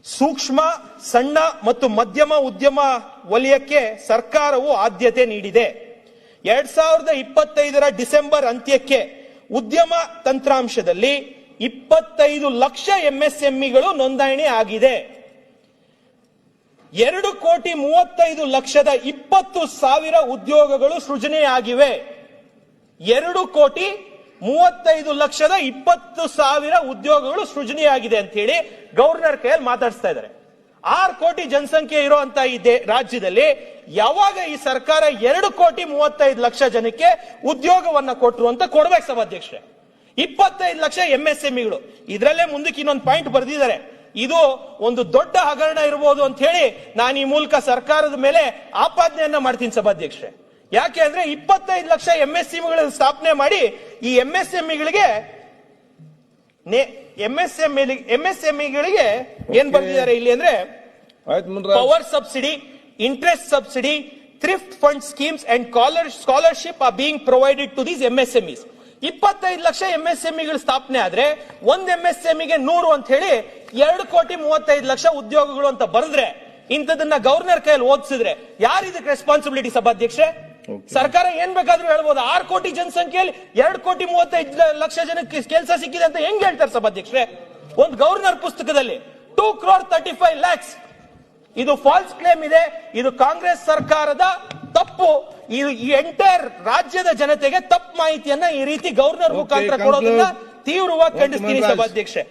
ಸೂಕ್ಷ್ಮ, ಸಣ್ಣ ಮತ್ತು ಮಧ್ಯಮ ಉದ್ಯಮ ವಲಯಕ್ಕೆ ಸರ್ಕಾರವು ಆದ್ಯತೆ ನೀಡಿದೆ. 2025ರ ಡಿಸೆಂಬರ್ ಅಂತ್ಯಕ್ಕೆ ಉದ್ಯಮ ತಂತ್ರಾಂಶದಲ್ಲಿ 25 ಲಕ್ಷ ಎಂಎಸ್ಎಂಇಗಳು ನೋಂದಣಿ ಆಗಿದೆ. 2,35,20,000 ಉದ್ಯೋಗಗಳು ಸೃಜನೆಯಾಗಿವೆ. 2,35,20,000 ಉದ್ಯೋಗಗಳು ಸೃಜನೆಯಾಗಿದೆ ಅಂತ ಹೇಳಿ ಗವರ್ನರ್ ಕೈಯಲ್ಲಿ ಮಾತಾಡಿಸ್ತಾ ಇದ್ದಾರೆ. 6 ಕೋಟಿ ಜನಸಂಖ್ಯೆ ಇರುವಂತ ಈ ರಾಜ್ಯದಲ್ಲಿ ಯಾವಾಗ ಈ ಸರ್ಕಾರ 2,35,00,000 ಜನಕ್ಕೆ ಉದ್ಯೋಗವನ್ನ ಕೊಟ್ಟರು ಅಂತ ಕೊಡ್ಬೇಕು ಸಭಾಧ್ಯಕ್ಷರೇ. 25 ಲಕ್ಷ ಎಂಎಸ್ಎಂಇಗಳು. ಇದರಲ್ಲೇ ಮುಂದಕ್ಕೆ ಇನ್ನೊಂದು ಪಾಯಿಂಟ್ ಬರೆದಿದ್ದಾರೆ. ಇದು ಒಂದು ದೊಡ್ಡ ಹಗರಣ ಇರಬಹುದು ಅಂತ ಹೇಳಿ ನಾನು ಈ ಮೂಲಕ ಸರ್ಕಾರದ ಮೇಲೆ ಆಪಾದನೆಯನ್ನ ಮಾಡ್ತೀನಿ ಸಭಾಧ್ಯಕ್ಷರೇ. ಯಾಕೆ ಅಂದ್ರೆ 25 ಲಕ್ಷ ಎಂಎಸ್ಎಂಇಗಳನ್ನು ಸ್ಥಾಪನೆ ಮಾಡಿ ಈ ಎಂಎಸ್ಎಂಇಗಳಿಗೆ ಏನ್ ಬರ್ತಿದ್ದಾರೆ ಇಲ್ಲಿ ಅಂದ್ರೆ power subsidy, interest subsidy, thrift fund schemes and scholarship are being provided to these MSMEs. 25 lakh ಎಂಎಸ್ಎಂಇಗಳು ಸ್ಥಾಪನೆ ಆದ್ರೆ ಒಂದ್ ಎಂಎಸ್ಎಂಇಗೆ 100 ಅಂತ ಹೇಳಿ 2,35,00,000 ಉದ್ಯೋಗಗಳು ಅಂತ ಬರೆದ್ರೆ ಇಂಥದನ್ನ ಗವರ್ನರ್ ಕೈಯಲ್ಲಿ ಓದಿಸಿದ್ರೆ ಯಾರು ಇದಕ್ಕೆ ರೆಸ್ಪಾನ್ಸಿಬಿಲಿಟಿ ಸಭಾಧ್ಯಕ್ಷೆ? ಸರ್ಕಾರ ಏನ್ ಬೇಕಾದ್ರೂ ಹೇಳ್ಬೋದು. 6 ಕೋಟಿ ಜನಸಂಖ್ಯೆಯಲ್ಲಿ 2,35,00,000 ಜನಕ್ಕೆ ಕೆಲಸ ಸಿಕ್ಕಿದೆ ಅಂತ ಹೆಂಗ್ ಹೇಳ್ತಾರೆ ಸಭಾಧ್ಯಕ್ಷರೇ? ಒಂದು ಗವರ್ನರ್ ಪುಸ್ತಕದಲ್ಲಿ 2,35,00,000 ಇದು ಫಾಲ್ಸ್ ಕ್ಲೇಮ್ ಇದೆ. ಇದು ಕಾಂಗ್ರೆಸ್ ಸರ್ಕಾರದ ತಪ್ಪು. ಈ ಎಂಟೈರ್ ರಾಜ್ಯದ ಜನತೆಗೆ ತಪ್ಪು ಮಾಹಿತಿಯನ್ನ ಈ ರೀತಿ ಗವರ್ನರ್ ಮುಖಾಂತರ ಕೊಡೋದನ್ನ ತೀವ್ರವಾಗಿ ಖಂಡಿಸ್ತೀನಿ ಸಭಾಧ್ಯಕ್ಷೆ.